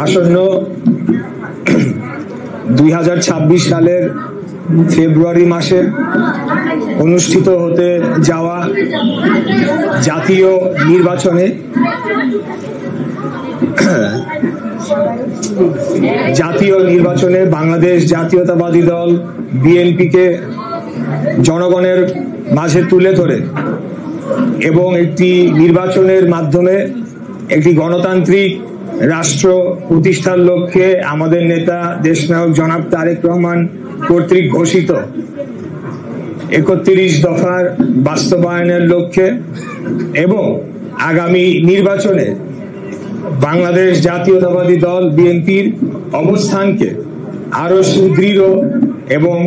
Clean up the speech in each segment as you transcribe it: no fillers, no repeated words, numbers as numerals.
আসন্ন 2026 সালের ফেব্রুয়ারি মাসে অনুষ্ঠিত হতে যাওয়া জাতীয় নির্বাচনে বাংলাদেশ জাতীয়তাবাদী দল বিএনপিকে জনগণের মাঝে তুলে ধরে এবং একটি নির্বাচনের মাধ্যমে একটি গণতান্ত্রিক রাষ্ট্র প্রতিষ্ঠার লক্ষ্যে আমাদের নেতা দেশনায়ক জনাব তারেক রহমান কর্তৃক ঘোষিত 31 দফার বাস্তবায়নের লক্ষ্যে এবং আগামী নির্বাচনে বাংলাদেশ জাতীয়তাবাদী দল বিএনপির অবস্থানকে আরো সুদৃঢ় এবং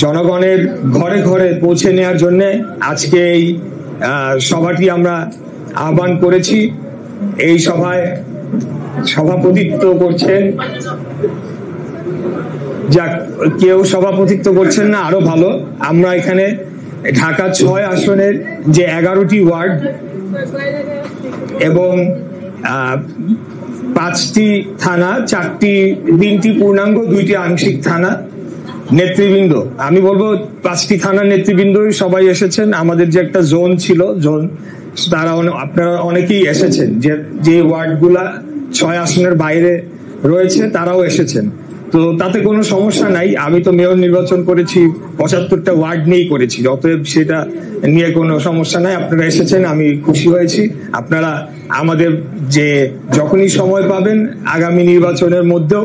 জনগণের ঘরে ঘরে পৌঁছে নেওয়ার জন্য আজকে এই সভাটি আমরা আহ্বান করেছি। এই সভায় সভাপতিত্ব করছেন, কেউ সভাপতিত্ব করছেন না, আরো ভালো। আমরা এখানে ঢাকা 6 আসনের যে 11টি ওয়ার্ড এবং 5টি থানা, 3টি পূর্ণাঙ্গ 2টি আংশিক থানা নেতৃবৃন্দ, আমি বলবো 5টি থানার নেতৃবৃন্দ সবাই এসেছেন। আমাদের যে একটা জোন ছিল, তারা আপনারা অনেকেই এসেছেন, যে ওয়ার্ডগুলা 6 আসনের বাইরে রয়েছে তারাও এসেছেন। তো তাতে কোনো সমস্যা নাই। আমি তো মেয়র নির্বাচন করেছি 75টা ওয়ার্ড নিয়েই করেছি, অতএব সেটা নিয়ে কোনো সমস্যা নাই। আপনারা এসেছেন, আমি খুশি হয়েছি। আপনারা আমাদের যে যখনই সময় পাবেন আগামী নির্বাচনের মধ্যেও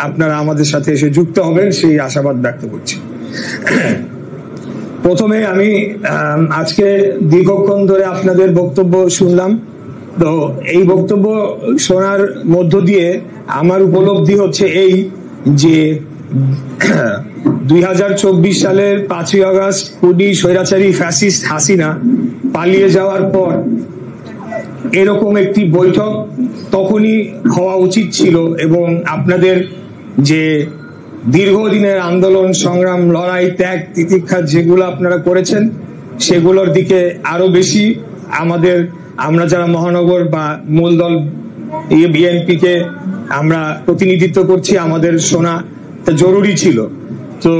আপনারা আমাদের সাথে এসে যুক্ত হবেন, সেই আশাবাদ ব্যক্ত করছি। প্রথমে আমি আজকে দীর্ঘক্ষণ ধরে আপনাদের বক্তব্য শুনলাম। তো এই বক্তব্য শোনার মধ্য দিয়ে আমার উপলব্ধি হচ্ছে এই যে 2024 সালের 5ই আগস্ট খুনি স্বৈরাচারী ফ্যাসিস্ট হাসিনা পালিয়ে যাওয়ার পর এরকম একটি বৈঠক তখনই হওয়া উচিত ছিল এবং আপনাদের যে দীর্ঘদিনের আন্দোলন সংগ্রাম লড়াই ত্যাগ তিতিক্ষা যেগুলো আপনারা করেছেন সেগুলোর দিকে আরো বেশি আমরা যারা মহানগর বা মূল দল বিএনপি কে আমরা প্রতিনিধিত্ব করছি, আমাদের শোনা জরুরি ছিল। তো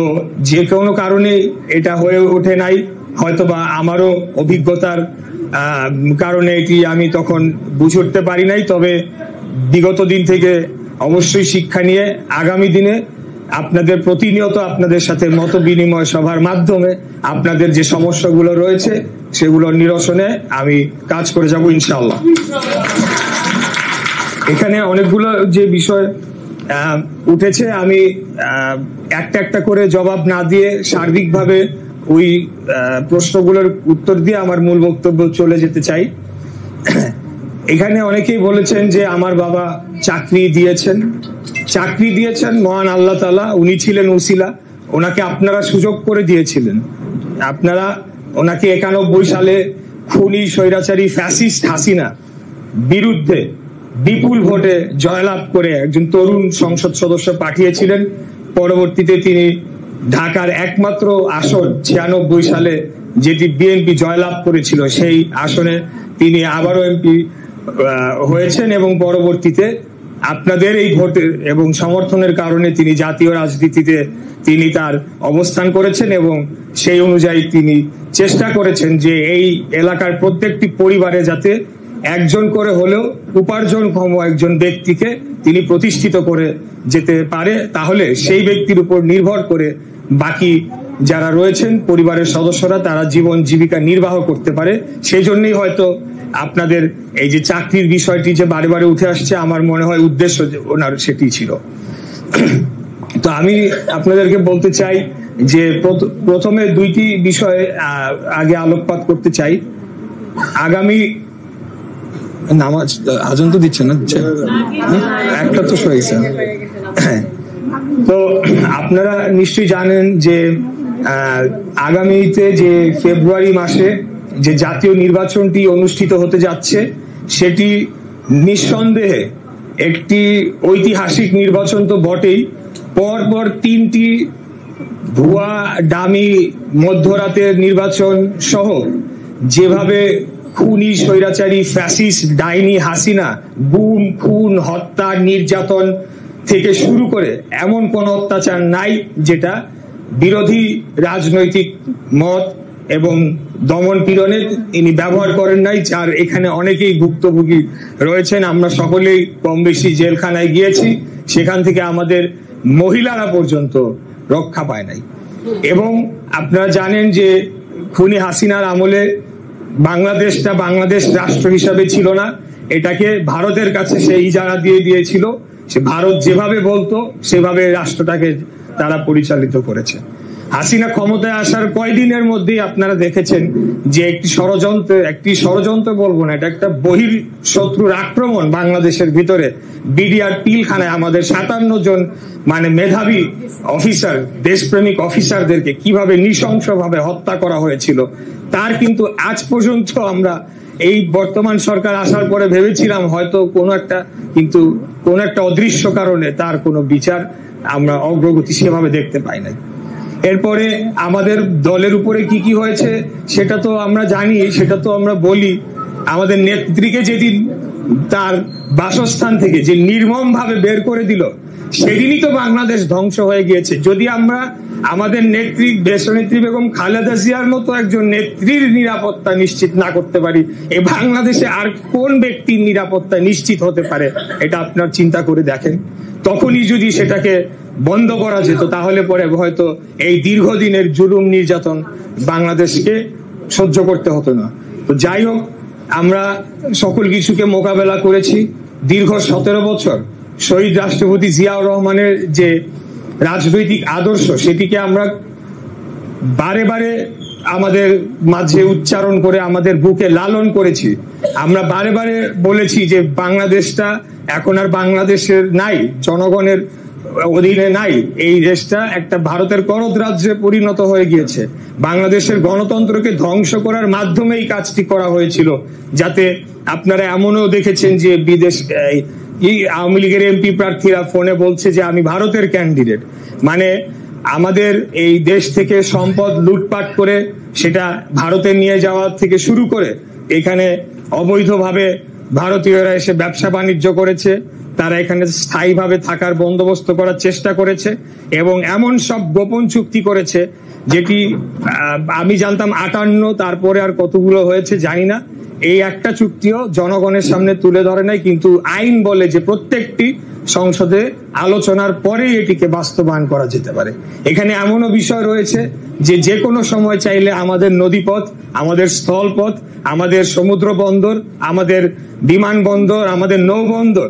যে কোনো কারণে এটা হয়ে ওঠে নাই, হয়তোবা আমারও অভিজ্ঞতার কারণে এটি আমি তখন বুঝে উঠতে পারি নাই। তবে বিগত দিন থেকে অবশ্যই শিক্ষা নিয়ে আগামী দিনে আপনাদের প্রতিনিয়ত আপনাদের সাথে মত বিনিময় সভার মাধ্যমে আপনাদের যে সমস্যাগুলো রয়েছে সেগুলোর নিরসনে আমি কাজ করে যাব ইনশাআল্লাহ। এখানে অনেকগুলো যে বিষয় উঠেছে, আমি একটা একটা করে জবাব না দিয়ে সার্বিকভাবে ওই প্রশ্নগুলোর উত্তর দিয়ে আমার মূল বক্তব্য চলে যেতে চাই। এখানে অনেকেই বলেছেন যে আমার বাবা চাকরি দিয়েছেন মহান আল্লাহ তাআলা, উনি ছিলেন উসিলা, ওনাকে আপনারা সুযোগ করে দিয়েছিলেন। আপনারা ওনাকে 91 সালে খুনি স্বৈরাচারী ফ্যাসিস্ট হাসিনা বিরুদ্ধে বিপুল ভোটে জয়লাভ করে একজন তরুণ সংসদ সদস্য পাঠিয়েছিলেন। পরবর্তীতে তিনি ঢাকার একমাত্র আসন 96 সালে যেটি বিএনপি জয়লাভ করেছিল সেই আসনে তিনি আবারও এমপি হয়েছেন এবং পরবর্তীতে আপনাদের এই ভোটের এবং সমর্থনের কারণে তিনি জাতীয় রাজনীতিতে তিনি তার অবস্থান করেছেন এবং সেই অনুযায়ী তিনি চেষ্টা করেছেন যে এই এলাকার প্রত্যেকটি পরিবারে যাতে একজন করে হলেও উপার্জনক্ষম একজন ব্যক্তিকে তিনি প্রতিষ্ঠিত করে যেতে পারে, তাহলে সেই ব্যক্তির উপর নির্ভর করে বাকি যারা রয়েছেন পরিবারের সদস্যরা তারা জীবন জীবিকা নির্বাহ করতে পারে। সেই জন্যই হয়তো আপনাদের এই যে চাকরির বিষয়টি যে বারে বারে উঠে আসছে, আমার মনে হয় উদ্দেশ্য ওনার সেটি ছিল। তো আমি আপনাদেরকে বলতে চাই যে প্রথমে 2টি বিষয়ে আগে আলোকপাত করতে চাই। আগামী নামাজ আজান তো দিচ্ছে না, একটা তো হয়েছে। তো আপনারা নিশ্চয়ই জানেন যে আগামীতে যে ফেব্রুয়ারি মাসে যে জাতীয় নির্বাচনটি অনুষ্ঠিত হতে যাচ্ছে সেটি নিঃসন্দেহে একটি ঐতিহাসিক নির্বাচন তো বটেই, পরপর 3টি ভুয়া ডামি মধ্যরাতের নির্বাচন সহ যেভাবে খুনি স্বৈরাচারী ফ্যাসিস্ট ডাইনি হাসিনা গুম খুন হত্যা নির্যাতন থেকে শুরু করে এমন কোন অত্যাচার নাই যেটা বিরোধী রাজনৈতিক মত এবং দমন পীড়নে ইনি ব্যবহার করেন নাই, যার এখানে অনেকেই ভুক্তভোগী রয়েছেন। আমরা সকলেই কম বেশি জেলখানায় গিয়েছি, সেখান থেকে আমাদের মহিলারা পর্যন্ত রক্ষা পায় নাই। এবং আপনারা জানেন যে খুনি হাসিনার আমলে বাংলাদেশটা বাংলাদেশ রাষ্ট্র হিসাবে ছিল না, এটাকে ভারতের কাছে সে ইজারা দিয়ে দিয়েছিল। সে ভারত যেভাবে বলতো সেভাবে রাষ্ট্রটাকে তারা পরিচালিত করেছে। হাসিনা ক্ষমতায় আসার কয়দিনের মধ্যেই আপনারা দেখেছেন যে একটি ষড়যন্ত্র বলবো না, এটা একটা বহির শত্রুর আক্রমণ বাংলাদেশের ভিতরে বিডিআর পিলখানায় আমাদের 57 জন মেধাবী অফিসার দেশপ্রেমিক অফিসারদেরকে কিভাবে নৃশংসভাবে হত্যা করা হয়েছিল তার কিন্তু আজ পর্যন্ত আমরা এই বর্তমান সরকার আসার পরে ভেবেছিলাম হয়তো কোনো একটা অদৃশ্য কারণে তার কোনো বিচার আমরা অগ্রগতি সেভাবে দেখতে পাই নাই। এরপরে আমাদের দলের উপরে কি কি হয়েছে সেটা তো আমরা জানি, সেটা তো আমরা বলি। আমাদের নেত্রীকে যেদিন তার বাসস্থান থেকে যে নির্মম ভাবে বের করে দিল সেদিনই তো বাংলাদেশ ধ্বংস হয়ে গিয়েছে। যদি আমরা আমাদের নেত্রী দেশনেত্রী বেগম খালেদা জিয়ার মতো একজন নেত্রীর নিরাপত্তা নিশ্চিত না করতে পারি, এই বাংলাদেশে আর কোন ব্যক্তির নিরাপত্তা নিশ্চিত হতে পারে এটা আপনার চিন্তা করে দেখেন। তখনই যদি সেটাকে বন্ধ করা যেত তাহলে পরে হয়তো এই দীর্ঘদিনের জুলুম নির্যাতন বাংলাদেশকে সহ্য করতে হতো না। তো যাই হোক, আমরা সকল কিছুকে মোকাবেলা করেছি। দীর্ঘ 17 বছর শহীদ রাষ্ট্রপতি জিয়াউর রহমানের যে রাজনৈতিক আদর্শ সেটিকে আমরা বারে বারে আমাদের মাঝে উচ্চারণ করে আমাদের বুকে লালন করেছি। আমরা বারে বারে বলেছি যে বাংলাদেশটা এখন আর বাংলাদেশের নাই, জনগণের অধীনে নাই, এই দেশটা একটা ভারতের করদ রাজ্যে পরিণত হয়ে গিয়েছে। বাংলাদেশের গণতন্ত্রকে ধ্বংস করার মাধ্যমে এই কাজটি করা হয়েছিল, যাতে আপনারা এমনও দেখেছেন যে বিদেশ আওয়ামী লীগের এমপি প্রার্থীরা ফোনে বলছে যে আমি ভারতের ক্যান্ডিডেট। আমাদের এই দেশ থেকে সম্পদ লুটপাট করে সেটা ভারতে নিয়ে যাওয়া থেকে শুরু করে এখানে অবৈধভাবে ভারতীয়রা এসে ব্যবসা বাণিজ্য করেছে, তারা এখানে স্থায়ীভাবে থাকার বন্দোবস্ত করার চেষ্টা করেছে এবং এমন সব গোপন চুক্তি করেছে যেটি আমি জানতাম 58, তারপরে আর কতগুলো হয়েছে জানি না। এই একটা চুক্তিও জনগণের সামনে তুলে ধরে নাই, কিন্তু আইন বলে যে প্রত্যেকটি সংসদে আলোচনার পরেই এটিকে বাস্তবায়ন করা যেতে পারে। এখানে এমনও বিষয় রয়েছে যে কোনো সময় চাইলে আমাদের নদীপথ, আমাদের স্থলপথ, আমাদের সমুদ্র বন্দর, আমাদের বিমানবন্দর, আমাদের নৌবন্দর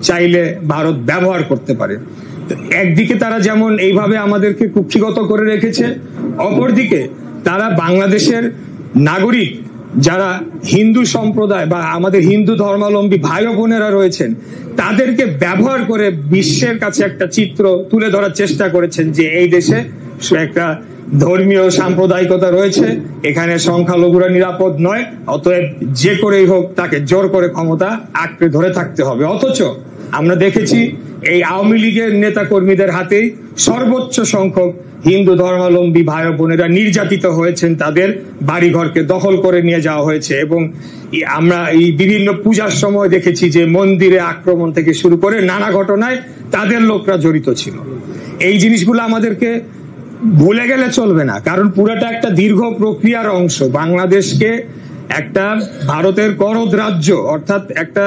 চাইলে ভারত ব্যবহার করতে পারে। একদিকে তারা যেমন এইভাবে আমাদেরকে কুক্ষিগত করে রেখেছে, অপরদিকে তারা বাংলাদেশের নাগরিক যারা হিন্দু সম্প্রদায় বা আমাদের হিন্দু ধর্মাবলম্বী ভাই বোনেরা রয়েছেন তাদেরকে ব্যবহার করে বিশ্বের কাছে একটা চিত্র তুলে ধরার চেষ্টা করেছেন যে এই দেশে একটা ধর্মীয় সাম্প্রদায়িকতা রয়েছে, এখানে সংখ্যালঘুরা নিরাপদ নয়, অতএব যে করেই হোক তাকে জোর করে ক্ষমতা আঁকড়ে ধরে থাকতে হবে। অথচ আমরা দেখেছি এই আওয়ামী লীগের নেতা কর্মীদের হাতেই সর্বোচ্চ সংখ্যক হিন্দু ধর্মাবলম্বী ভাই বোনেরা নির্যাতিত হয়েছেন, তাদের বাড়িঘরকে দখল করে নিয়ে যাওয়া হয়েছে এবং আমরা এই বিভিন্ন পূজার সময় দেখেছি যে মন্দিরে আক্রমণ থেকে শুরু করে নানা ঘটনায় তাদের লোকরা জড়িত ছিল। এই জিনিসগুলো আমাদেরকে ভুলে গেলে চলবে না, কারণ পুরাটা একটা দীর্ঘ প্রক্রিয়ার অংশ। বাংলাদেশকে একটা ভারতের করদ রাজ্য অর্থাৎ একটা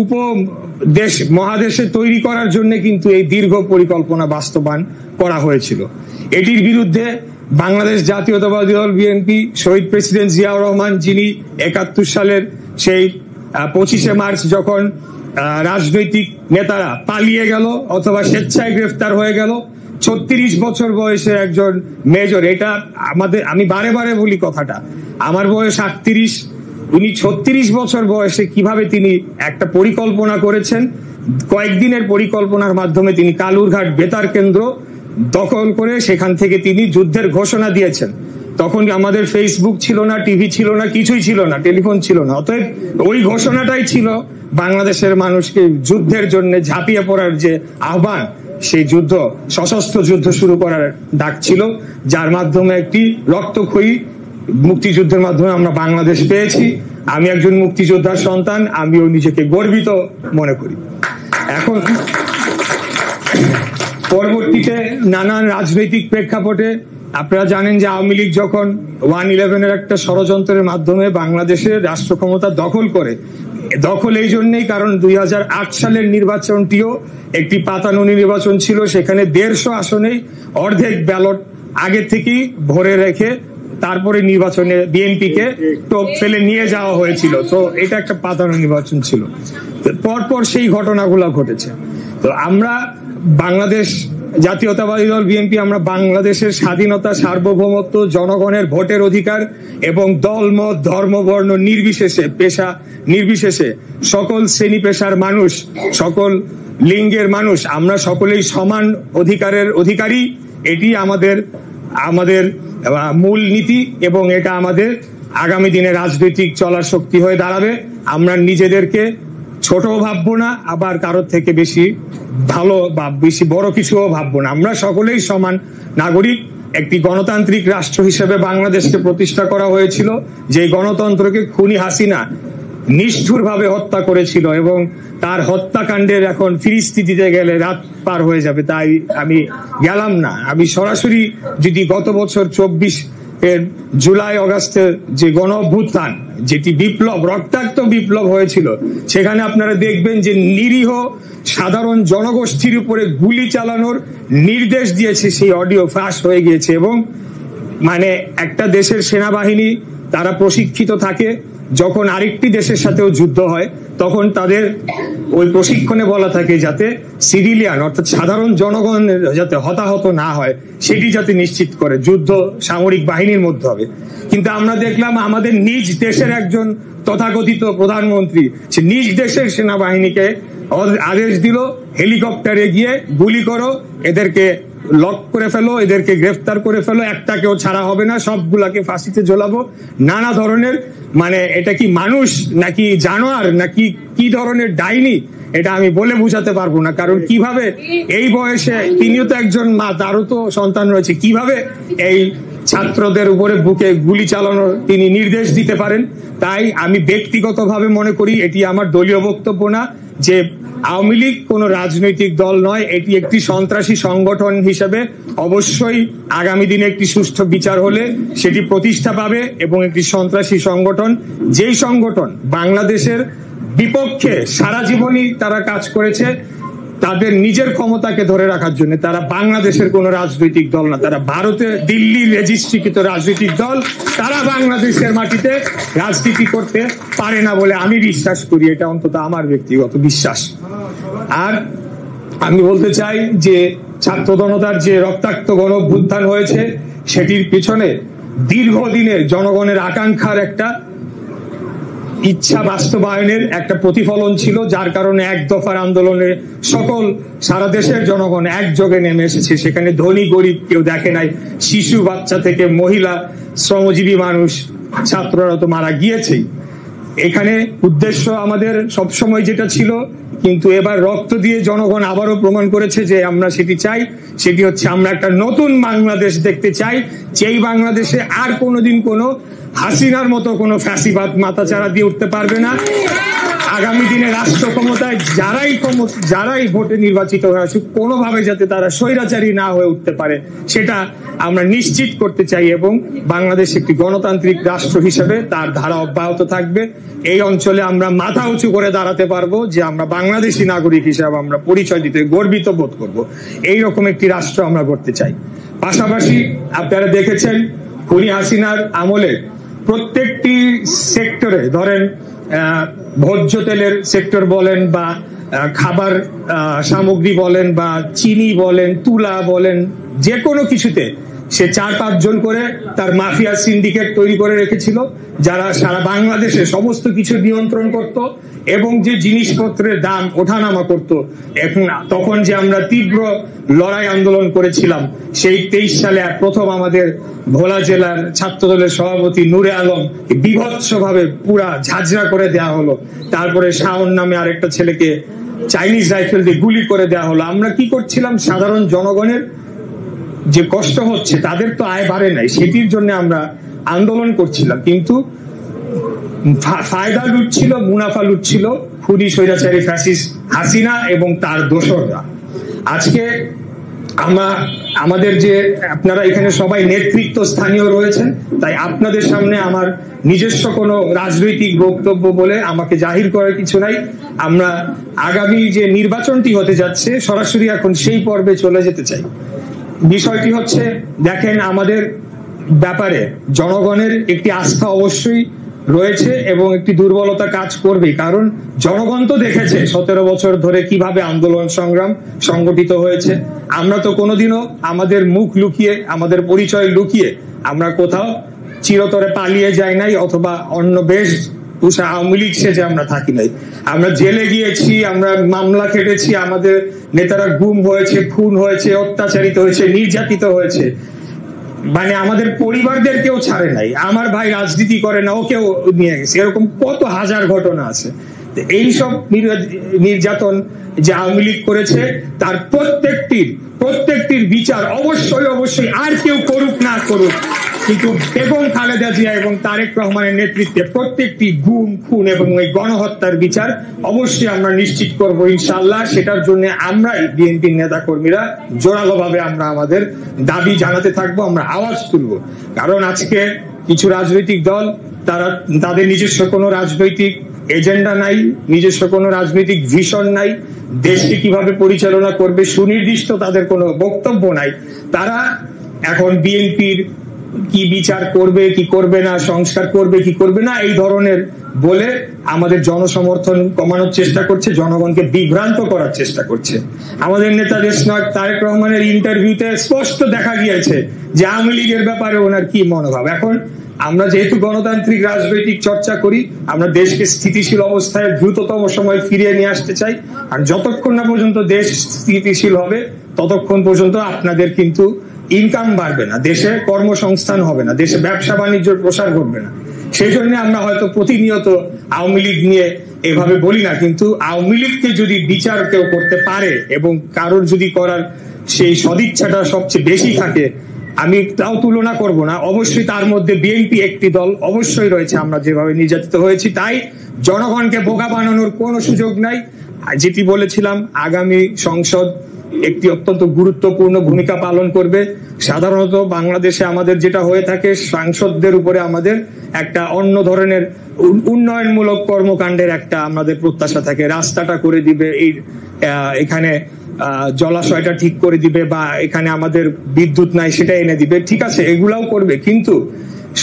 উপদেশ মহাদেশে তৈরি করার জন্য কিন্তু এই দীর্ঘ পরিকল্পনা বাস্তবায়ন করা হয়েছিল। এটির বিরুদ্ধে বাংলাদেশ জাতীয়তাবাদী দল বিএনপি, শহীদ প্রেসিডেন্ট জিয়াউর রহমান, যিনি 71 সালের সেই 25শে মার্চ যখন রাজনৈতিক নেতারা পালিয়ে গেল অথবা স্বেচ্ছায় গ্রেফতার হয়ে গেল, 36 বছর বয়সে একজন মেজর, এটা আমি বারে বারে বলি কথাটা, আমার বয়স 38, উনি 36 বছর বয়সে কিভাবে তিনি একটা পরিকল্পনা করেছেন, কয়েকদিনের পরিকল্পনার মাধ্যমে তিনি কালুরঘাট বেতার কেন্দ্র দখল করে সেখান থেকে তিনি যুদ্ধের ঘোষণা দিয়েছেন। তখন আমাদের ফেসবুক ছিল না, টিভি ছিল না, কিছুই ছিল না, টেলিফোন ছিল না, অতএব ওই ঘোষণাটাই ছিল বাংলাদেশের মানুষকে যুদ্ধের জন্য ঝাঁপিয়ে পড়ার যে আহ্বান, সেই যুদ্ধ, সশস্ত্র যুদ্ধ শুরু করার ডাক ছিল, যার মাধ্যমে একটি রক্তক্ষয়ী মুক্তিযুদ্ধের মাধ্যমে আমরা বাংলাদেশ পেয়েছি। আমি একজন মুক্তিযোদ্ধার সন্তান, আমিও নিজেকে গর্বিত মনে করি। এখন পরবর্তীতে নানান রাজনৈতিক প্রেক্ষাপটে আপনারা জানেন যে আওয়ামী লীগ যখন 1/11 একটা ষড়যন্ত্রের মাধ্যমে বাংলাদেশের রাষ্ট্র ক্ষমতা দখল করে, দখল এই জন্যই কারণ 2008 সালের নির্বাচনটিও একটি পাতানো নির্বাচন ছিল। সেখানে 150 আসনেই অর্ধেক ব্যালট আগে থেকেই ভরে রেখে তারপরে নির্বাচনে বিএনপিকে টোপ ফেলে নিয়ে যাওয়া হয়েছিল। তো এটা একটা পাতানো নির্বাচন ছিল। পরপর সেই ঘটনাগুলো ঘটেছে। তো আমরা বাংলাদেশ জাতীয়তাবাদী দল বিএনপি আমরা বাংলাদেশের স্বাধীনতা, সার্বভৌমত্ব, জনগণের ভোটের অধিকার এবং দল মত ধর্ম বর্ণ নির্বিশেষে, পেশা নির্বিশেষে সকল শ্রেণী পেশার মানুষ, সকল লিঙ্গের মানুষ আমরা সকলেই সমান অধিকারের অধিকারী। এটি আমাদের মূল নীতি এবং এটা আমাদের আগামী দিনে রাজনৈতিক চলার শক্তি হয়ে দাঁড়াবে। আমরা নিজেদেরকে ছোট ভাববো না, আবার কারোর থেকে বেশি ভালো বা বেশি বড় কিছুও ভাববো না। আমরা সকলেই সমান নাগরিক। একটি গণতান্ত্রিক রাষ্ট্র হিসেবে বাংলাদেশকে প্রতিষ্ঠা করা হয়েছিল, যে গণতন্ত্রকে খুনি হাসিনা নিষ্ঠুরভাবে হত্যা করেছিল এবং তার হত্যাকাণ্ডের এখন ফিরিস্তি দিতে গেলে রাত পার হয়ে যাবে। তাই আমি গেলাম না। আমি সরাসরি যদি গত বছর 24 জুলাই অগাস্টের যে গণ অভ্যুত্থান, যেটি বিপ্লব, রক্তাক্ত বিপ্লব হয়েছিল, সেখানে আপনারা দেখবেন যে নিরীহ সাধারণ জনগোষ্ঠীর উপরে গুলি চালানোর নির্দেশ দিয়েছে। সেই অডিও ফাঁস হয়ে গিয়েছে এবং মানে একটা দেশের সেনাবাহিনী তারা প্রশিক্ষিত থাকে, যখন আরেকটি দেশের সাথেও যুদ্ধ হয় তখন তাদের ওই প্রশিক্ষণে বলা থাকে যাতে সিভিলিয়ান অর্থাৎ সাধারণ জনগণ যাতে হতাহত না হয় সেটি যাতে নিশ্চিত করে যুদ্ধ সামরিক বাহিনীর মধ্যে হবে। কিন্তু আমরা দেখলাম আমাদের নিজ দেশের একজন তথাকথিত প্রধানমন্ত্রী সে নিজ দেশের সেনাবাহিনীকে আদেশ দিল হেলিকপ্টারে গিয়ে গুলি করো, এদেরকে লক করে ফেলো, এদেরকে গ্রেফতার করে ফেলো, একটাকেও ছাড়া হবে না, সবগুলাকে ফাঁসিতে ঝোলাবো। নানা ধরনের মানে এটা কি মানুষ নাকি জানোয়ার নাকি কি ধরনের ডাইনি এটা আমি বলে বুঝাতে পারবো না। কারণ কিভাবে এই বয়সে, তিনিও তো একজন মা, তারও তো সন্তান রয়েছে, কিভাবে এই ছাত্রদের উপরে বুকে গুলি চালানোর তিনি নির্দেশ দিতে পারেন। তাই আমি ব্যক্তিগতভাবে মনে করি, এটি আমার দলীয় বক্তব্য না, যে আওয়ামী লীগ কোনো রাজনৈতিক দল নয়, এটি একটি সন্ত্রাসী সংগঠন হিসেবে অবশ্যই আগামী দিনে একটি সুষ্ঠু বিচার হলে সেটি প্রতিষ্ঠা পাবে এবং একটি সন্ত্রাসী সংগঠন, যেই সংগঠন বাংলাদেশের বিপক্ষে সারা জীবনই তারা কাজ করেছে তাদের নিজের ক্ষমতাকে ধরে রাখার জন্য। তারা বাংলাদেশের কোন রাজনৈতিক দল না, তারা ভারতে দিল্লির রেজিস্ট্রিকৃত রাজনৈতিক দল। তারা বাংলাদেশের মাটিতে রাজনীতি করতে পারে না বলে আমি বিশ্বাস করি, এটা অন্তত আমার ব্যক্তিগত বিশ্বাস। আর আমি বলতে চাই যে ছাত্র জনতার যে রক্তাক্ত গণ অভ্যুত্থান হয়েছে সেটির পিছনে দীর্ঘদিনের জনগণের আকাঙ্ক্ষার একটা ইচ্ছা বাস্তবায়নের একটা প্রতিফলন ছিল, যার কারণে এক দফার আন্দোলনে সকল সারা দেশের জনগণ একযোগে নেমে এসেছে। সেখানে ধনী গরিব কেউ দেখে নাই, শিশু বাচ্চা থেকে মহিলা শ্রমজীবী মানুষ ছাত্ররা তো মারা গিয়েছেই। এখানে উদ্দেশ্য আমাদের সবসময় যেটা ছিল, কিন্তু এবার রক্ত দিয়ে জনগণ আবারও প্রমাণ করেছে যে আমরা সেটি চাই। সেটি হচ্ছে আমরা একটা নতুন বাংলাদেশ দেখতে চাই, যেই বাংলাদেশে আর কোনোদিন কোনো হাসিনার মতো কোনো ফ্যাসিবাদ মাথাচাড়া দিয়ে উঠতে পারবে না। আগামী দিনে রাষ্ট্র ক্ষমতায় যারাই ভোটে নির্বাচিত হয়ে আসুক, কোনোভাবে যাতে তারা স্বৈরাচারী না হয়ে উঠতে পারে সেটা আমরা নিশ্চিত করতে চাই এবং বাংলাদেশ একটি গণতান্ত্রিক রাষ্ট্র হিসেবে তার ধারা অব্যাহত থাকবে। এই অঞ্চলে আমরা মাথা উঁচু করে দাঁড়াতে পারবো যে আমরা বাংলাদেশী নাগরিক হিসাবে আমরা পরিচয় দিতে গর্বিত বোধ করব। এইরকম একটি রাষ্ট্র আমরা করতে চাই। পাশাপাশি আপনারা দেখেছেন খুনি হাসিনার আমলে প্রত্যেকটি সেক্টরে, ধরেন ভোজ্য তেলের সেক্টর বলেন বা খাবার সামগ্রী বলেন বা চিনি বলেন, তুলা বলেন, যে কোনো কিছুতে সে 4-5 জন করে তার মাফিয়া সিন্ডিকেট তৈরি করে রেখেছিল, যারা সারা বাংলাদেশে সমস্ত কিছু নিয়ন্ত্রণ করত এবং যে জিনিসপত্রের দাম ওঠানামা করত। এখন তখন যে আমরা তীব্র লড়াই আন্দোলন করেছিলাম, সেই 23 সালে প্রথম আমাদের ভোলা জেলার ছাত্রদলের সভাপতি নূরে আলম বিভৎসভাবে পুরা ঝাঁঝরা করে দেয়া হলো। তারপরে শাওন নামে আরেকটা ছেলেকে চাইনিজ রাইফেল দিয়ে গুলি করে দেয়া হলো। আমরা কি করছিলাম? সাধারণ জনগণের যে কষ্ট হচ্ছে, তাদের তো আয় বাড়ে নাই, সেটির জন্য আমরা আন্দোলন করছিলাম, কিন্তু ফায়দা লুটছিল, মুনাফা লুটছিল খুনি স্বৈরাচারী ফ্যাসিস্ট হাসিনা এবং তার দোসররা। আজকে আমাদের যে আপনারা এখানে সবাই নেতৃত্ব স্থানীয় রয়েছেন, তাই আপনাদের সামনে আমার নিজস্ব কোনো রাজনৈতিক বক্তব্য বলে আমাকে জাহির করার কিছু নাই। আমরা আগামী যে নির্বাচনটি হতে যাচ্ছে সরাসরি এখন সেই পর্বে চলে যেতে চাই। বিষয়টি হচ্ছে, দেখেন, আমাদের ব্যাপারে জনগণের একটি আস্থা অবশ্যই রয়েছে এবং একটি দুর্বলতা কাজ করবে, কারণ জনগণ তো দেখেছে 17 বছর ধরে কিভাবে আন্দোলন সংগ্রাম সংগঠিত হয়েছে। আমরা তো কোনোদিনও আমাদের মুখ লুকিয়ে, আমাদের পরিচয় লুকিয়ে আমরা কোথাও চিরতরে পালিয়ে যাই নাই, অথবা অন্য বেশ আওয়ামী লীগ সেজে আমরা থাকি নাই। আমরা জেলে গিয়েছি, আমরা মামলা খেটেছি, আমাদের নেতারা গুম হয়েছে, খুন হয়েছে, অত্যাচারিত হয়েছে, নির্যাতিত হয়েছে, মানে আমাদের পরিবারদের কেউ ছাড়ে নাই। আমার ভাই রাজনীতি করে না, ওকেও নিয়ে গেছে। এরকম কত হাজার ঘটনা আছে। এইসব নির্যাতন যে আওয়ামী লীগ করেছে তার প্রত্যেকটির বিচার অবশ্যই আর কেউ করুক না করুক, কিন্তু বেগম খালেদা জিয়া এবং তারেক রহমানের নেতৃত্বে প্রত্যেকটি গুম, খুন এবং এই গণহত্যার বিচার অবশ্যই আমরা নিশ্চিত করব ইনশাআল্লাহ। সেটার জন্য আমরা বিএনপির নেতা কর্মীরা জোরালোভাবে আমরা আমাদের দাবি জানাতে থাকবো, আমরা আওয়াজ তুলবো। কারণ আজকে কিছু রাজনৈতিক দল তাদের নিজস্ব কোনো রাজনৈতিক এজেন্ডা নাই, নিজস্ব কোনো রাজনৈতিক ভিশন নাই, দেশকে কিভাবে পরিচালনা করবে সুনির্দিষ্ট তাদের কোনো বক্তব্য নাই। তারা এখন বিএনপির কি বিচার করবে কি করবে না, সংস্কার করবে কি করবে না, এই ধরনের বলে আমাদের জনসমর্থন কমানোর চেষ্টা করছে, জনগণকে বিভ্রান্ত করার চেষ্টা করছে। আমাদের নেতা দেশনায়ক তারেক রহমানের ইন্টারভিউতে স্পষ্ট দেখা গিয়েছে যে আওয়ামী লীগের ব্যাপারে ওনার কি মনোভাব। এখন আমরা যেহেতু গণতান্ত্রিক রাজনৈতিক চর্চা করি, আমরা দেশকে স্থিতিশীল অবস্থায় দ্রুততম সময় ফিরিয়ে নিয়ে আসতে চাই। আর যতক্ষণ না পর্যন্ত দেশ স্থিতিশীল হবে ততক্ষণ পর্যন্ত আপনাদের কিন্তু ইনকাম বাড়বে না, দেশে কর্মসংস্থান হবে না, দেশে ব্যবসা বাণিজ্যের প্রসার ঘটবে না। সেই জন্য আমরা হয়তো প্রতিনিয়ত আওয়ামী লীগ নিয়ে এভাবে বলি না, কিন্তু আওয়ামী লীগকে যদি বিচার কেউ করতে পারে এবং কারোর যদি করার সেই সদিচ্ছাটা সবচেয়ে বেশি থাকে, আমি তাও তুলনা করব না, অবশ্যই তার মধ্যে বিএনপি একটি দল অবশ্যই রয়েছে। আমরা যেভাবে নির্যাতিত হয়েছি, তাই জনগণকে বোকা বানানোর কোনো সুযোগ নাই। যেটি বলেছিলাম, আগামী সংসদ একটি অত্যন্ত গুরুত্বপূর্ণ ভূমিকা পালন করবে। সাধারণত বাংলাদেশে আমাদের যেটা হয়ে থাকে, সাংসদদের উপরে আমাদের একটা অন্য ধরনের উন্নয়নমূলক কর্মকাণ্ডের একটা আমাদের প্রত্যাশা থাকে। রাস্তাটা করে দিবে, এখানে জলাশয়টা ঠিক করে দিবে, বা এখানে আমাদের বিদ্যুৎ নাই সেটা এনে দিবে, ঠিক আছে, এগুলাও করবে। কিন্তু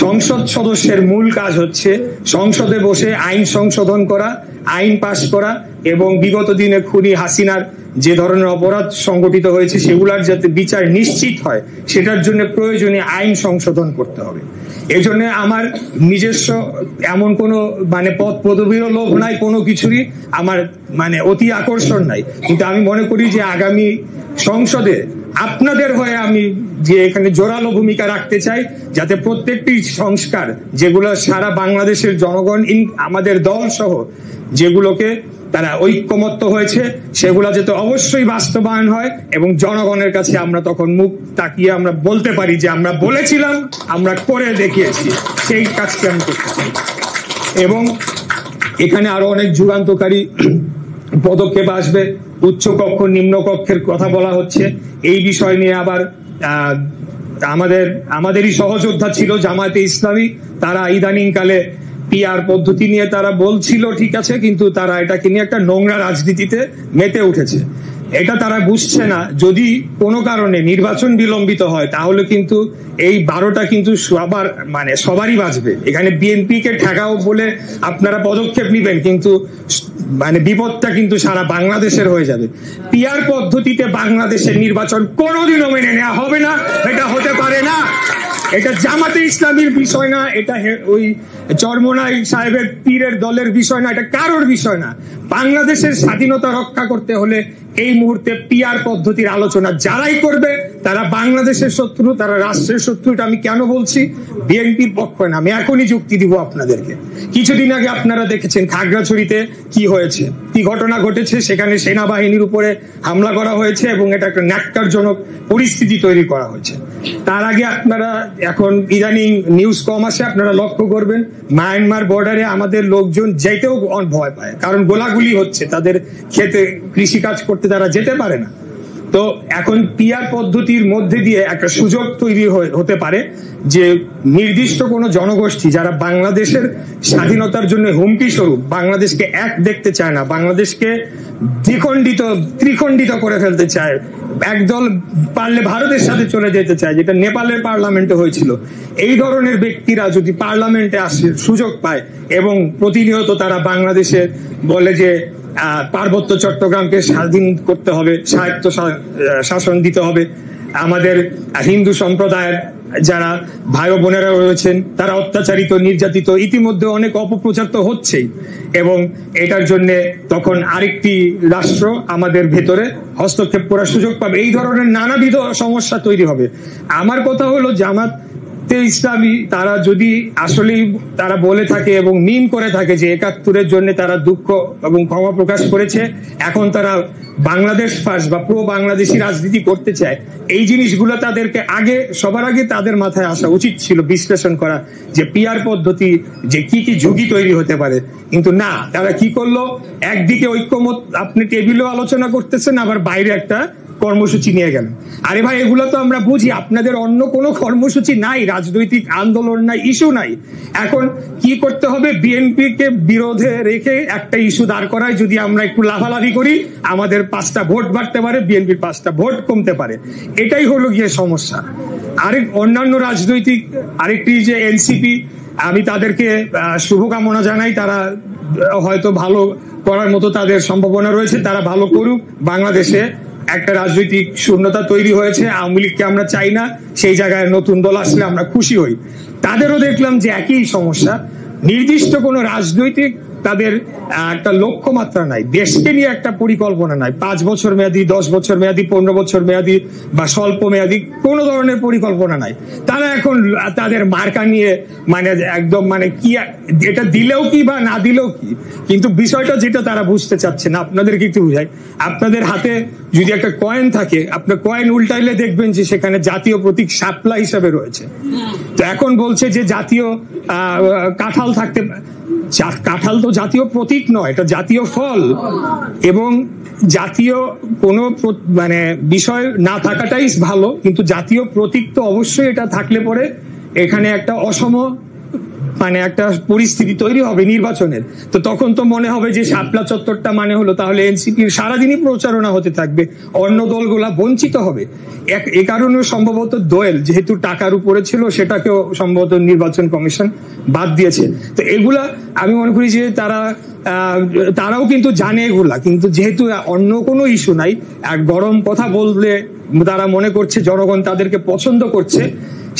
সংসদ সদস্যের মূল কাজ হচ্ছে সংসদে বসে আইন সংশোধন করা, আইন পাশ করা, এবং বিগত দিনে খুনি হাসিনার যে ধরনের অপরাধ সংগঠিত হয়েছে সেগুলার যাতে বিচার নিশ্চিত হয়, সেটার জন্য প্রয়োজনীয় আইন সংশোধন করতে হবে। এই জন্য আমার নিজস্ব এমন কোনো পদ পদবীর লোভ নাই, কোনো কিছুরই আমার অতি আকর্ষণ নাই। কিন্তু আমি মনে করি যে আগামী সংসদে আপনাদের হয়ে আমি যে এখানে জোরালো ভূমিকা রাখতে চাই, যাতে প্রত্যেকটি সংস্কার যেগুলো সারা বাংলাদেশের জনগণ আমাদের দল সহ যেগুলোকে তারা ঐক্যমত্য হয়েছে, সেগুলো যাতে অবশ্যই বাস্তবায়ন হয় এবং জনগণের কাছে আমরা তখন মুখ তাকিয়ে আমরা বলতে পারি যে আমরা বলেছিলাম, আমরা করে দেখিয়েছি। সেই কাজটি আমি করতে চাই। এবং এখানে আরো অনেক যুগান্তকারী পদক্ষেপ আসবে। উচ্চ কক্ষ নিম্ন কক্ষের কথা বলা হচ্ছে। এই বিষয় নিয়ে আবার আমাদেরই সহযোদ্ধা ছিল জামায়াতে ইসলামী, তারা ইদানিং কালে পিআর পদ্ধতি নিয়ে তারা বলছিল ঠিক আছে, কিন্তু তারা এটাকে নিয়ে একটা নোংরা রাজনীতিতে মেতে উঠেছে। এটা তারা বুঝছে না, যদি কোনো কারণে নির্বাচন বিলম্বিত হয় তাহলে কিন্তু এই 12টা কিন্তু সবারই বাঁচবে। এখানে বিএনপি কে ঠেকাও বলে আপনারা পদক্ষেপ নিবেন, কিন্তু বিপদটা কিন্তু সারা বাংলাদেশের হয়ে যাবে। পিআর পদ্ধতিতে বাংলাদেশের নির্বাচন কোনোদিনও মেনে নেওয়া হবে না, এটা হতে পারে না। এটা জামাতে ইসলামীর বিষয় না, এটা ওই চরমোনাই সাহেবের পীরের দলের বিষয় না, এটা কারোর বিষয় না। বাংলাদেশের স্বাধীনতা রক্ষা করতে হলে এই মুহূর্তে পিআর পদ্ধতির আলোচনা যারাই করবে তারা বাংলাদেশের শত্রু, তারা রাষ্ট্রের শত্রু। এটা আমি কেন বলছি? বিএনপির পক্ষে না, আমি এখনই যুক্তি দিব আপনাদেরকে। কিছুদিন আগে আপনারা দেখেছেন খাগড়াছড়িতে কি হয়েছে, কি ঘটনা ঘটেছে। সেখানে সেনাবাহিনীর উপরে হামলা করা হয়েছে এবং এটা একটা ন্যাক্কারজনক পরিস্থিতি তৈরি করা হয়েছে। তার আগে আপনারা, এখন ইদানিং নিউজ কম আসে, আপনারা লক্ষ্য করবেন মায়ানমার বর্ডারে আমাদের লোকজন যেতেও ভয় পায়, কারণ গোলাগুলি হচ্ছে, তাদের খেতে কৃষিকাজ করতে তারা যেতে পারে না। তো এখন পিআর পদ্ধতির মধ্যে দিয়ে একটা সুযোগ তৈরি হতে পারে যে নির্দিষ্ট কোনো জনগোষ্ঠী যারা বাংলাদেশের স্বাধীনতার জন্য হুমকি স্বরূপ, বাংলাদেশকে এক দেখতে চায় না, বাংলাদেশকে দ্বিখণ্ডিত ত্রিখণ্ডিত করে ফেলতে চায়, একদল পারলে ভারতের সাথে চলে যেতে চায়, যেটা নেপালের পার্লামেন্টে হয়েছিল। এই ধরনের ব্যক্তিরা যদি পার্লামেন্টে আসে, সুযোগ পায় এবং প্রতিনিয়ত তারা বাংলাদেশে বলে যে পার্বত্য চট্টগ্রামকে স্বাধীন করতে হবে, স্বায়ত্ত শাসন দিতে হবে, আমাদের হিন্দু সম্প্রদায়ের যারা ভাই বোনেরা রয়েছেন তারা অত্যাচারিত, নির্যাতিত, ইতিমধ্যে অনেক অপপ্রচার তো হচ্ছেই, এবং এটার জন্য তখন আরেকটি রাষ্ট্র আমাদের ভেতরে হস্তক্ষেপ করার সুযোগ পাবে। এই ধরনের নানাবিধ সমস্যা তৈরি হবে। আমার কথা হলো জামাত ইসলামী তারা যদি আসলেই তারা বলে থাকে এবং মিন করে থাকে যে ৭১-এর জন্য তারা দুঃখ এবং ক্ষমা প্রকাশ করেছে, এখন তারা বাংলাদেশ ফার্স্ট বা প্রো বাংলাদেশি রাজনীতি করতে চায়, এই জিনিসগুলো তাদেরকে সবার আগে তাদের মাথায় আসা উচিত ছিল, বিশ্লেষণ করা যে পিআর পদ্ধতি যে কি কি ঝুঁকি তৈরি হতে পারে। কিন্তু না, তারা কি করলো, একদিকে ঐক্যমত আপনি টেবিলেও আলোচনা করতেছেন, আবার বাইরে একটা কর্মসূচি নিয়ে গেলেন। আরে ভাই, এগুলো তো আমরা বুঝি, আপনাদের অন্য কোনো কর্মসূচি নাই, রাজনৈতিক আন্দোলন নাই, ইস্যু নাই। এখন কি করতে হবে, বিএনপি কে বিরোধে রেখে একটা ইস্যু দাঁড় করায় যদি আমরা একটু লাফালাফি করি, আমাদের 5টা ভোট বাড়তে পারে, বিএনপির 5টা ভোট কমতে পারে। এটাই হলো গিয়ে সমস্যা। অন্যান্য রাজনৈতিক আরেকটি যে এনসিপি, আমি তাদেরকে শুভকামনা জানাই, তারা হয়তো ভালো করার মতো তাদের সম্ভাবনা রয়েছে, তারা ভালো করুক। বাংলাদেশে একটা রাজনৈতিক শূন্যতা তৈরি হয়েছে, আওয়ামী লীগকে আমরা চাই না, সেই জায়গায় নতুন দল আসলে আমরা খুশি হই। তাদেরও দেখলাম যে একই সমস্যা, নির্দিষ্ট কোনো রাজনৈতিক তাদের একটা লক্ষ্যমাত্রা নাই, দেশকে নিয়ে একটা পরিকল্পনা নাই, 5 বছর মেয়াদী, 10 বছর মেয়াদী, 15 বছর মেয়াদী বা স্বল্প মেয়াদী কোনো ধরনের পরিকল্পনা নাই। তারা এখন তাদের মার্কা নিয়ে একদম কি এটা দিলেও কি বা না দিলেও কি, কিন্তু বিষয়টা যেটা তারা বুঝতে চাচ্ছে না, আপনাদেরকে একটু বুঝাই। আপনাদের হাতে যদি একটা কয়েন থাকে, আপনার কয়েন উল্টাইলে দেখবেন যে সেখানে জাতীয় প্রতীক শাপলা হিসাবে রয়েছে। তো এখন বলছে যে জাতীয় কাঁঠাল থাকতে, কাঁঠাল তো জাতীয় প্রতীক নয়, এটা জাতীয় ফল, এবং জাতীয় কোনো বিষয় না থাকাটাই ভালো, কিন্তু জাতীয় প্রতীক তো অবশ্যই এটা থাকলে পরে এখানে একটা অসম একটা পরিস্থিতি তৈরি হবে নির্বাচনের। তো তখন তো মনে হবে যে শাপলা চত্বরটা হলো তাহলে এনসিপির সারাদিনই প্রচারণা হতে থাকবে, অন্য দলগুলা বঞ্চিত হবে। এ কারণে সম্ভবত দোয়েল যেহেতু টাকার উপরে ছিল, সেটাকেও সম্ভবত নির্বাচন কমিশন বাদ দিয়েছে। তো এগুলা আমি মনে করি যে তারাও কিন্তু জানে এগুলা, কিন্তু যেহেতু অন্য কোনো ইস্যু নাই, এক গরম কথা বললে তারা মনে করছে জনগণ তাদেরকে পছন্দ করছে।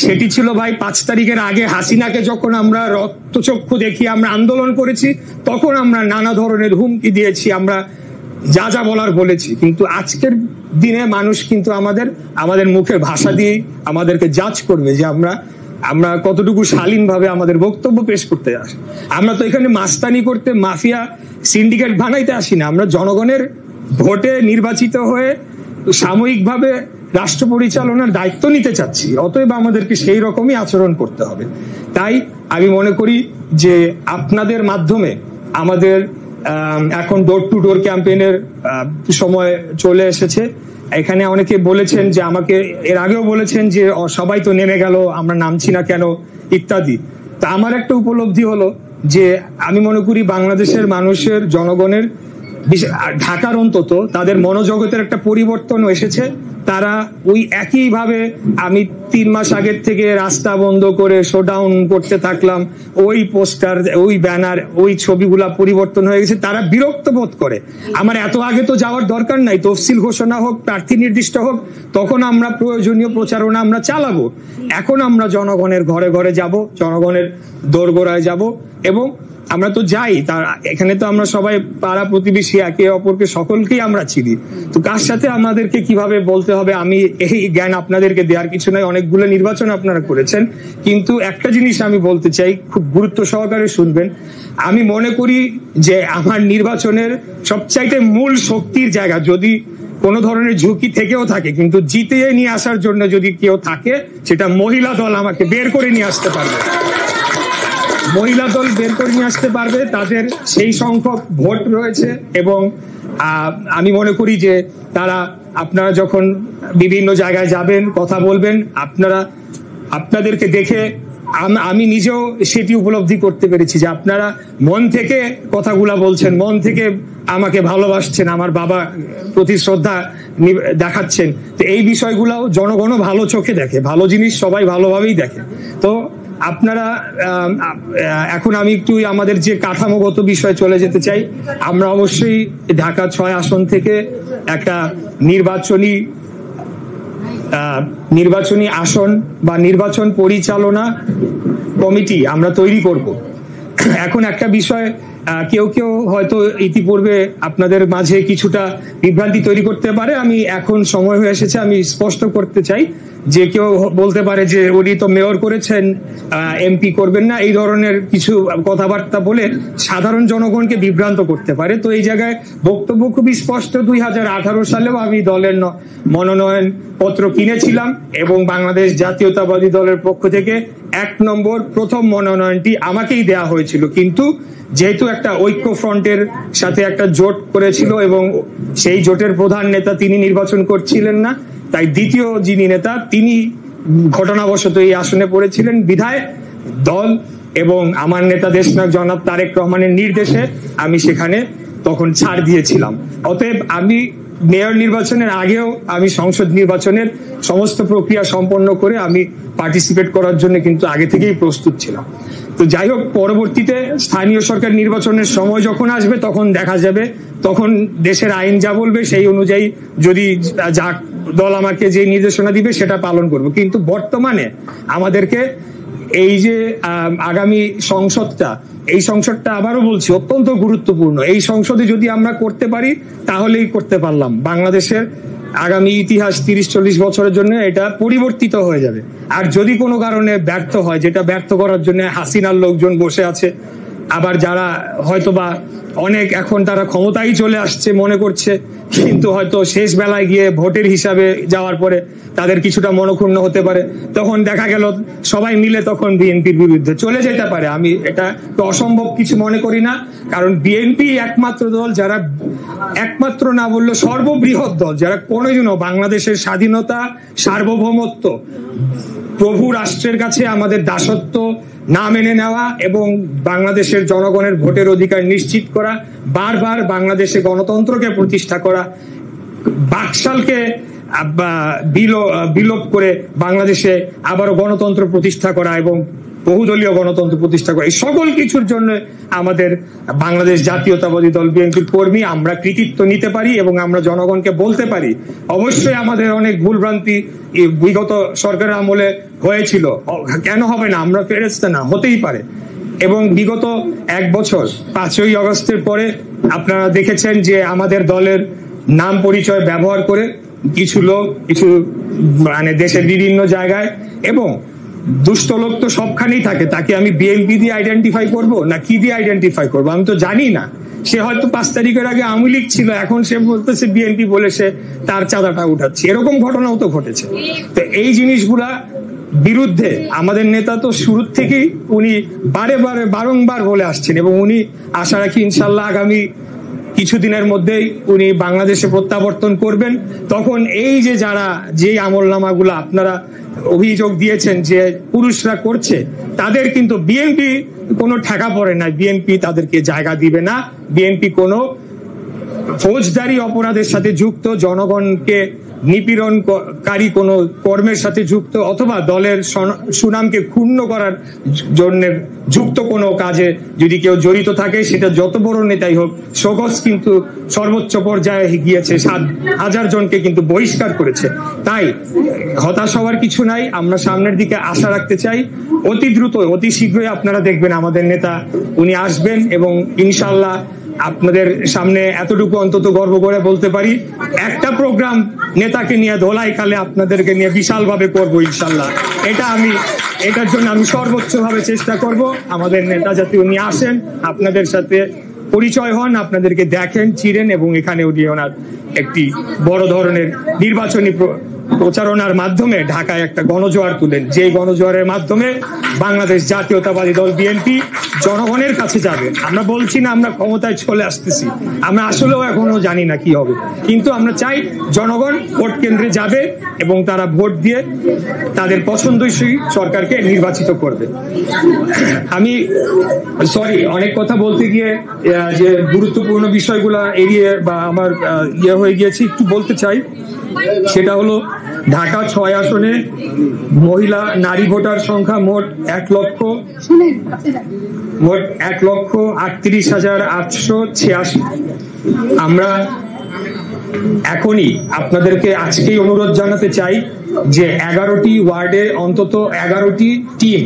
সেটি ছিল ভাই 5 তারিখের আগে হাসিনাকে যখন আমরা রক্তচক্ষু দেখি আমরা আন্দোলন করেছি, তখন আমরা নানা ধরনের হুমকি দিয়েছি, আমরা যা যা বলার বলেছি, কিন্তু আজকের দিনে মানুষ কিন্তু আমাদের মুখের ভাষা দিয়ে আমাদেরকে জাজ করবে যে আমরা কতটুকু শালীনভাবে আমাদের বক্তব্য পেশ করতে আসি। আমরা তো এখানে মাস্তানি করতে, মাফিয়া সিন্ডিকেট বানাইতে আসি না, আমরা জনগণের ভোটে নির্বাচিত হয়ে সাময়িকভাবে রাষ্ট্র পরিচালনার দায়িত্ব নিতে চাচ্ছি, অতএব আমাদেরকে সেই রকমই আচরণ করতে হবে। তাই আমি মনে করি যে আপনাদের মাধ্যমে আমাদের এখন ডোর টু ডোর ক্যাম্পেইনের সময় চলে এসেছে। এখানে অনেকে বলেছেন যে, আমাকে এর আগেও বলেছেন যে সবাই তো নেমে গেল, আমরা নামছি না কেন ইত্যাদি। তা আমার একটা উপলব্ধি হলো যে আমি মনে করি বাংলাদেশের মানুষের, জনগণের, ঢাকার অন্তত তাদের মনোজগতের একটা পরিবর্তন এসেছে। তারা ওই একইভাবে আমি 3 মাস আগের থেকে রাস্তা বন্ধ করে শোডাউন করতে থাকলাম, ওই পোস্টার, ওই ব্যানার, ওই ছবিগুলা পরিবর্তন হয়ে গেছে, তারা বিরক্ত বোধ করে। আমার এত আগে তো যাওয়ার দরকার নাই, তফসিল ঘোষণা হোক, প্রার্থী নির্দিষ্ট হোক, তখন আমরা প্রয়োজনীয় প্রচারণা আমরা চালাবো। এখন আমরা জনগণের ঘরে ঘরে যাব, জনগণের দোরগোড়ায় যাব এবং আমরা তো যাই, তার এখানে তো আমরা সবাই পাড়া প্রতিবেশী, একে অপরকে সকলকেই আমরা চিনি। তো কার সাথে আমাদেরকে কিভাবে বলতে হবে আমি এই জ্ঞান আপনাদেরকে দেওয়ার কিছু নয়, অনেকগুলো নির্বাচন আপনারা করেছেন। কিন্তু একটা জিনিস আমি বলতে চাই, খুব গুরুত্ব সহকারে শুনবেন। আমি মনে করি যে আমার নির্বাচনের সবচাইতে মূল শক্তির জায়গা, যদি কোন ধরনের ঝুঁকি থেকেও থাকে, কিন্তু জিতিয়ে নিয়ে আসার জন্য যদি কেউ থাকে, সেটা মহিলা দল আমাকে বের করে নিয়ে আসতে পারবে। মহিলা দল বের করে নিয়ে আসতে পারবে, তাদের সেই সংখ্যক ভোট রয়েছে। এবং আমি মনে করি যে তারা, আপনারা যখন বিভিন্ন জায়গায় যাবেন, কথা বলবেন, আপনাদেরকে দেখে আমি নিজেও সেটি উপলব্ধি করতে পেরেছি যে আপনারা মন থেকে কথাগুলা বলছেন, মন থেকে আমাকে ভালোবাসছেন, আমার বাবা প্রতি শ্রদ্ধা দেখাচ্ছেন। তো এই বিষয়গুলাও জনগণও ভালো চোখে দেখে, ভালো জিনিস সবাই ভালোভাবেই দেখে। তো আপনারা, এখন আমি একটু আমাদের যে কাঠামোগত বিষয়ে চলে যেতে চাই। আমরা অবশ্যই ঢাকা 6 আসন থেকে একটা নির্বাচনী আসন বা নির্বাচন পরিচালনা কমিটি আমরা তৈরি করব। এখন একটা বিষয়, কেউ কেউ হয়তো ইতিপূর্বে আপনাদের মাঝে কিছুটা বিভ্রান্তি তৈরি করতে পারে। আমি এখন সময় হয়ে এসেছে, আমি স্পষ্ট করতে চাই যে কেউ বলতে পারে যে উনি তো মেয়র করেছেন, এমপি করবেন না, এই ধরনের কিছু কথাবার্তা বলে সাধারণ জনগণকে বিভ্রান্ত করতে পারে। তো এই জায়গায় বক্তব্য খুবই স্পষ্ট। 2018 সালেও আমি দলের মনোনয়ন পত্র কিনেছিলাম এবং বাংলাদেশ জাতীয়তাবাদী দলের পক্ষ থেকে 1 নম্বর প্রথম মনোনয়নটি আমাকেই দেয়া হয়েছিল। কিন্তু যেহেতু একটা ঐক্য ফ্রন্টের সাথে একটা জোট করেছিল এবং সেই জোটের প্রধান নেতা তিনি নির্বাচন করছিলেন না, তাই দ্বিতীয় যিনি নেতা তিনি ঘটনাবশত এই আসনে পড়েছিলেন। বিধায় দল এবং আমার নেতা দেশনায়ক জনাব তারেক রহমানের নির্দেশে আমি সেখানে তখন ছাড় দিয়েছিলাম। অতএব আমি মেয়র নির্বাচনের আগেও আমি সংসদ নির্বাচনের সমস্ত প্রক্রিয়া সম্পন্ন করে আমি পার্টিসিপেট করার জন্য কিন্তু আগে থেকেই প্রস্তুত ছিলাম। তো যাই হোক, পরবর্তীতে স্থানীয় সরকার নির্বাচনের সময় যখন আসবে তখন দেখা যাবে, তখন দেশের আইন যা বলবে সেই অনুযায়ী যদি যা দল আমাকে যে নির্দেশনা দিবে সেটা পালন করব। কিন্তু বর্তমানে আমাদেরকে এই যে আগামী এই সংসদটা আবারও বলছি অত্যন্ত গুরুত্বপূর্ণ। এই সংসদে যদি আমরা করতে পারি তাহলেই করতে পারলাম, বাংলাদেশের আগামী ইতিহাস 30-40 বছরের জন্য এটা পরিবর্তিত হয়ে যাবে। আর যদি কোনো কারণে ব্যর্থ হয়, যেটা ব্যর্থ করার জন্য হাসিনার লোকজন বসে আছে, আবার যারা হয়তোবা অনেক এখন তারা ক্ষমতায় চলে আসছে মনে করছে, কিন্তু হয়তো শেষ বেলায় গিয়ে ভোটের হিসাবে যাওয়ার পরে তাদের কিছুটা মনক্ষুণ্ণ হতে পারে, তখন দেখা গেল সবাই মিলে তখন বিএনপির বিরুদ্ধে চলে যেতে পারে। আমি এটা তো অসম্ভব কিছু মনে করি না, কারণ বিএনপি একমাত্র দল যারা, একমাত্র না বললে সর্ববৃহৎ দল যারা কোনোদিনও বাংলাদেশের স্বাধীনতা, সার্বভৌমত্ব, প্রভু রাষ্ট্রের কাছে আমাদের দাসত্ব না মেনে নেওয়া এবং বাংলাদেশের জনগণের ভোটের অধিকার নিশ্চিত করা, বারবার বাংলাদেশে গণতন্ত্রকে প্রতিষ্ঠা করা, বাকশালকে বিলোপ করে বাংলাদেশে আবারও গণতন্ত্র প্রতিষ্ঠা করা এবং বহুদলীয় গণতন্ত্র প্রতিষ্ঠা করা, এই সকল কিছুর জন্য আমাদের বাংলাদেশ জাতীয়তাবাদী দল বিএনপির কর্মী আমরা কৃতিত্ব নিতে পারি এবং আমরা জনগণকে বলতে পারি অবশ্যই আমাদের অনেক ভুলভ্রান্তি বিগত সরকারের আমলে হয়েছিল, কেন হবে না, আমরা ফেরেশতা না, হতেই পারে। এবং বিগত 1 বছর 5ই আগস্টের পরে আপনারা দেখেছেন যে আমাদের দলের নাম পরিচয় ব্যবহার করে কিছু লোক মানে দেশের বিভিন্ন জায়গায়, এবং দুষ্ট লোক তো সবখানেই থাকে, তাকে আমি বিএনপি দিয়ে আইডেন্টিফাই করব না কি দিয়ে আইডেন্টিফাই করবো আমি তো জানি না। সে হয়তো 5 তারিখের আগে আওয়ামী লীগ ছিল, এখন সে বলতেছে বিএনপি বলে সে তার চাঁদাটা উঠাচ্ছে, এরকম ঘটনাও তো ঘটেছে। তো এই জিনিসগুলা বিরুদ্ধে আমাদের নেতা তো শুরু থেকেই উনি বারংবার বলে আসছেন এবং উনি আশা রাখি ইনশাল্লাহ আগামী কিছুদিনের মধ্যেই উনি বাংলাদেশে প্রত্যাবর্তন করবেন। তখন এই যে যারা যে আমলনামাগুলো আপনারা অভিযোগ দিয়েছেন যে পুরুষরা করছে, তাদের কিন্তু বিএনপি কোনো ঠেকা পড়ে না, বিএনপি তাদেরকে জায়গা দিবে না। বিএনপি কোনো ফৌজদারি অপরাধের সাথে যুক্ত, জনগণকে নিপীড়নকারী কোনো কর্মের সাথে যুক্ত অথবা দলের সুনামকে ক্ষুণ্ণ করার জন্য যুক্ত কোনো কাজে যদি কেউ জড়িত থাকে, সেটা যত বড় নেতাই হোক, সোগস কিন্তু সর্বোচ্চ পর্যায়ে গিয়েছে, 7,000 জনকে কিন্তু বহিষ্কার করেছে। তাই হতাশ হওয়ার কিছু নাই, আমরা সামনের দিকে আশা রাখতে চাই। অতি দ্রুত, অতি শীঘ্রই আপনারা দেখবেন আমাদের নেতা উনি আসবেন, এবং ইনশাল্লাহ আপনাদের সামনে এতটুকু অন্তত গর্ব করে বলতে পারি, একটা প্রোগ্রাম নেতাকে নিয়ে ধোলাইখালে আপনাদেরকে নিয়ে বিশাল ভাবে করবো ইনশাল্লাহ। এটার জন্য আমি সর্বোচ্চ ভাবে চেষ্টা করব। আমাদের নেতা যাতে উনি আসেন, আপনাদের সাথে পরিচয় হন, আপনাদেরকে দেখেন, চিনেন, এবং এখানে উনি ওনার একটি বড় ধরনের নির্বাচনী প্রচারণার মাধ্যমে ঢাকায় একটা গণজোয়ার তুলেন, যে গণজোয়ারের মাধ্যমে বাংলাদেশ জাতীয়তাবাদী দল বিএনপি জনগণের কাছে যাবে। আমরা বলছি না আমরা ক্ষমতায় চলে আসতেছি, আমরা আসলেও এখনো জানি না কি হবে, কিন্তু আমরা চাই জনগণ ভোট কেন্দ্রে যাবে এবং তারা ভোট দিয়ে তাদের পছন্দসই সরকারকে নির্বাচিত করবে। আমি অনেক কথা বলতে গিয়ে যে গুরুত্বপূর্ণ বিষয়গুলা এড়িয়ে বা আমার হয়ে গিয়েছি, একটু বলতে চাই। সেটা হলো ঢাকা 6 আসনে মহিলা নারী ভোটার সংখ্যা মোট 1,38,886। আমরা এখনই আপনাদেরকে আজকেই অনুরোধ জানাতে চাই যে 11টি ওয়ার্ডে অন্তত 11টি টিম